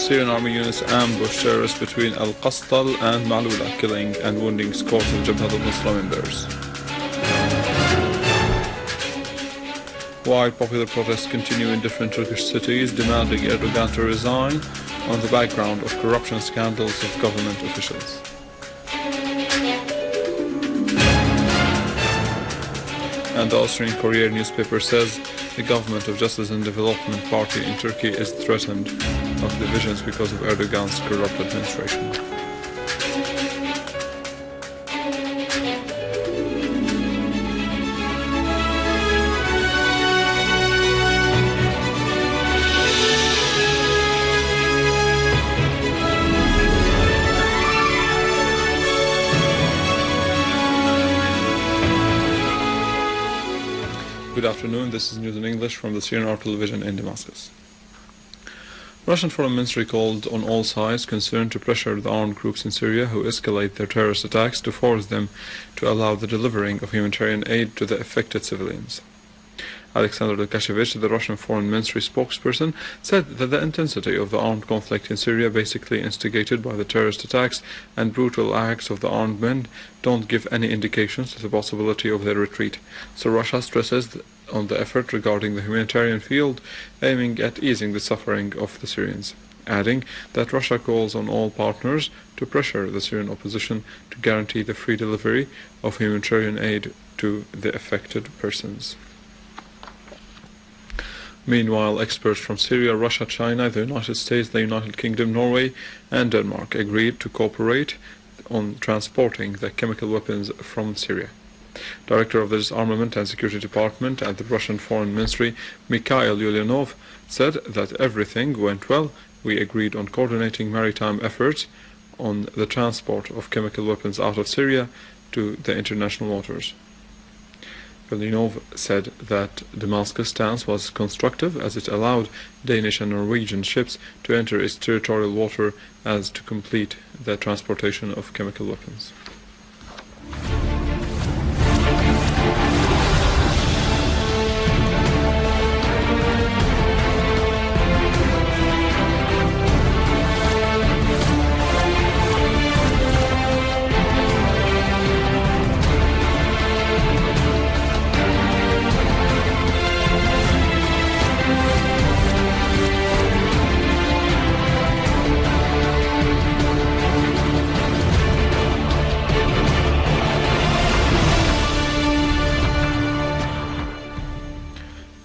Syrian army units ambushed terrorists between Al-Qastal and Malula, killing and wounding scores of Jabhat al-Nusra members. While popular protests continue in different Turkish cities demanding Erdogan to resign on the background of corruption scandals of government officials. And the Austrian Courier newspaper says the government of Justice and Development Party in Turkey is threatened of divisions because of Erdogan's corrupt administration. Good afternoon, this is news in English from the Syrian Art Television in Damascus. Russian Foreign Ministry called on all sides concerned to pressure the armed groups in Syria who escalate their terrorist attacks to force them to allow the delivering of humanitarian aid to the affected civilians. Alexander Lukashevich, the Russian Foreign Ministry spokesperson, said that the intensity of the armed conflict in Syria, basically instigated by the terrorist attacks and brutal acts of the armed men, don't give any indications of the possibility of their retreat. So Russia stresses on the effort regarding the humanitarian field, aiming at easing the suffering of the Syrians, adding that Russia calls on all partners to pressure the Syrian opposition to guarantee the free delivery of humanitarian aid to the affected persons. Meanwhile, experts from Syria, Russia, China, the United States, the United Kingdom, Norway and Denmark agreed to cooperate on transporting the chemical weapons from Syria. Director of the Disarmament and Security Department at the Russian Foreign Ministry, Mikhail Ulyanov, said that everything went well. We agreed on coordinating maritime efforts on the transport of chemical weapons out of Syria to the international waters. Ulyanov said that Damascus' stance was constructive as it allowed Danish and Norwegian ships to enter its territorial water as to complete the transportation of chemical weapons.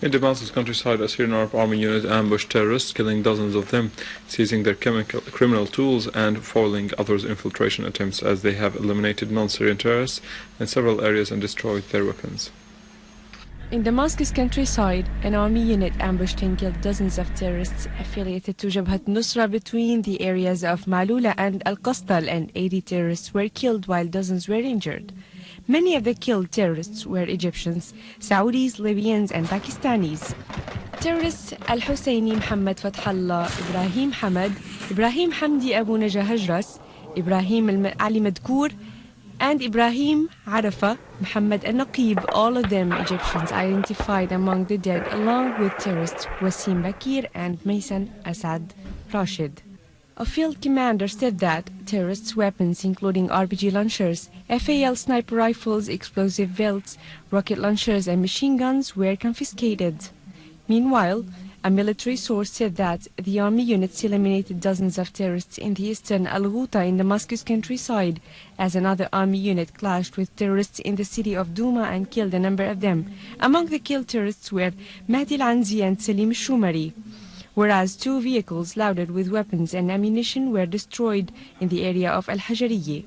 In Damascus Countryside, a Syrian army unit ambushed terrorists, killing dozens of them, seizing their criminal tools and foiling others' infiltration attempts, as they have eliminated non-Syrian terrorists in several areas and destroyed their weapons. In Damascus Countryside, an army unit ambushed and killed dozens of terrorists affiliated to Jabhat Nusra between the areas of Malula and Al-Qastal, and 80 terrorists were killed while dozens were injured. Many of the killed terrorists were Egyptians, Saudis, Libyans and Pakistanis. Terrorists Al-Husseini Muhammad Fathallah, Ibrahim Hamad, Ibrahim Hamdi Abu Najah Hajras, Ibrahim Ali Madkour and Ibrahim Arafa Muhammad al-Naqib, all of them Egyptians, identified among the dead, along with terrorists Wasim Bakir and Maysan Asad Rashid. A field commander said that terrorists' weapons, including RPG launchers, FAL sniper rifles, explosive belts, rocket launchers and machine guns, were confiscated. Meanwhile, a military source said that the army units eliminated dozens of terrorists in the eastern Al-Ghouta in Damascus Countryside, as another army unit clashed with terrorists in the city of Douma and killed a number of them. Among the killed terrorists were Mahdi al-Anzi and Salim al-Shumari, whereas 2 vehicles loaded with weapons and ammunition were destroyed in the area of Al-Hajariye.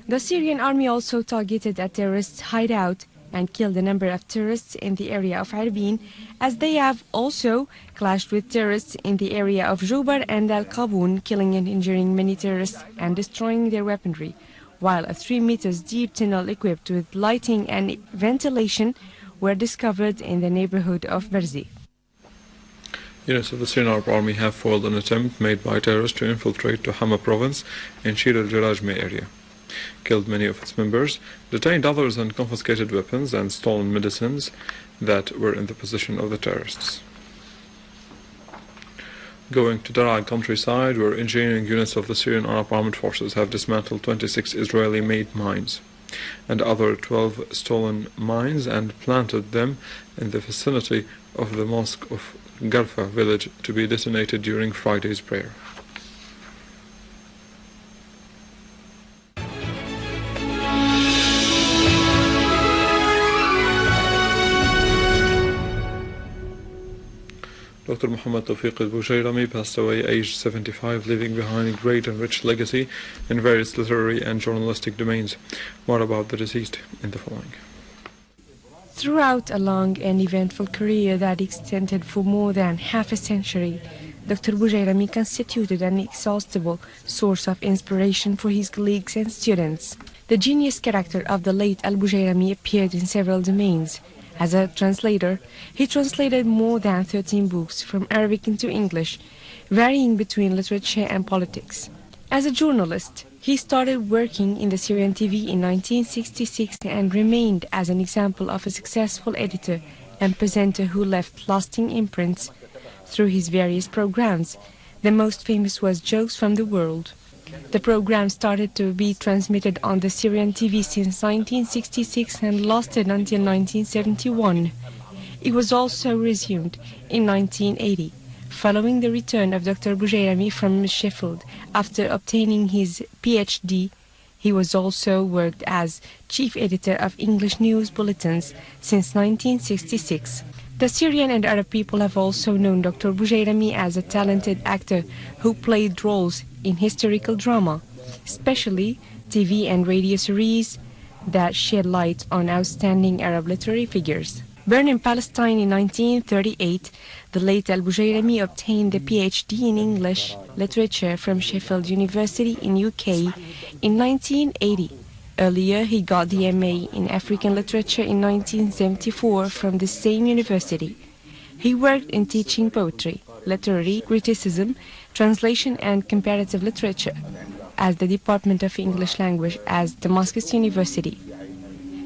The Syrian army also targeted a terrorist hideout and killed a number of terrorists in the area of Arbin, as they have also clashed with terrorists in the area of Jubar and Al-Qabun, killing and injuring many terrorists and destroying their weaponry, while a 3 meters deep tunnel equipped with lighting and ventilation were discovered in the neighborhood of Barzi. Units of the Syrian army have foiled an attempt made by terrorists to infiltrate to Hama province in Shir al-Jarajme area, killed many of its members, detained others and confiscated weapons and stolen medicines that were in the possession of the terrorists. going to Daraa countryside, where engineering units of the Syrian armed forces have dismantled 26 Israeli-made mines and other 12 stolen mines and planted them in the vicinity of the mosque of Garfa village to be detonated during Friday's prayer. Dr. Muhammad Tawfiq al-Bujayrami passed away aged 75, leaving behind a great and rich legacy in various literary and journalistic domains. More about the deceased in the following. Throughout a long and eventful career that extended for more than half a century, Dr. Bujayrami constituted an inexhaustible source of inspiration for his colleagues and students. The genius character of the late al-Bujayrami appeared in several domains. As a translator, he translated more than 13 books from Arabic into English, varying between literature and politics. As a journalist, he started working in the Syrian TV in 1966 and remained as an example of a successful editor and presenter who left lasting imprints through his various programs. The most famous was Jokes from the World. The program started to be transmitted on the Syrian TV since 1966 and lasted until 1971. It was also resumed in 1980, following the return of Dr. Bujayrami from Sheffield after obtaining his PhD. He was also worked as chief editor of English news bulletins since 1966. The Syrian and Arab people have also known Dr. Bujayrami as a talented actor who played roles in historical drama, especially TV and radio series that shed light on outstanding Arab literary figures. Born in Palestine in 1938, the late al-Bujayrami obtained a PhD in English literature from Sheffield University in UK in 1980. Earlier, he got the MA in African Literature in 1974 from the same university. He worked in teaching poetry, literary criticism, translation and comparative literature at the Department of English Language at Damascus University.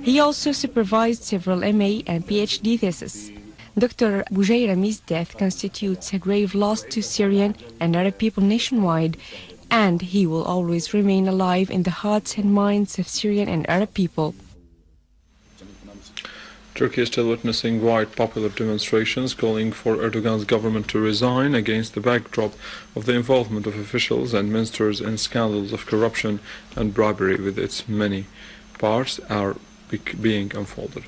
He also supervised several MA and PhD theses. Dr. Bujayrami's death constitutes a grave loss to Syrian and Arab people nationwide, and he will always remain alive in the hearts and minds of Syrian and Arab people. Turkey is still witnessing wide popular demonstrations calling for Erdogan's government to resign against the backdrop of the involvement of officials and ministers in scandals of corruption and bribery, with its many parts are being unfolded.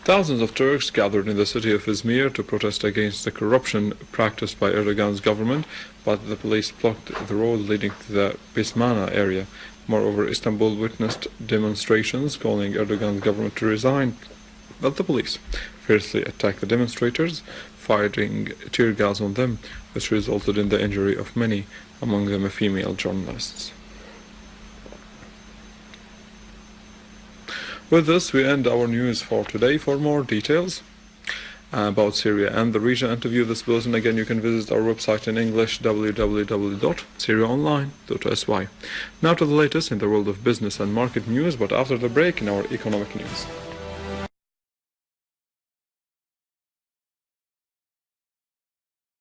Thousands of Turks gathered in the city of Izmir to protest against the corruption practiced by Erdogan's government, but the police blocked the road leading to the Bismana area. Moreover, Istanbul witnessed demonstrations calling Erdogan's government to resign, but the police fiercely attacked the demonstrators, firing tear gas on them, which resulted in the injury of many, among them female journalists. With this, we end our news for today. For more details about Syria and the region, and to view this bulletin again, you can visit our website in English, www.syriaonline.sy. Now to the latest in the world of business and market news, but after the break in our economic news.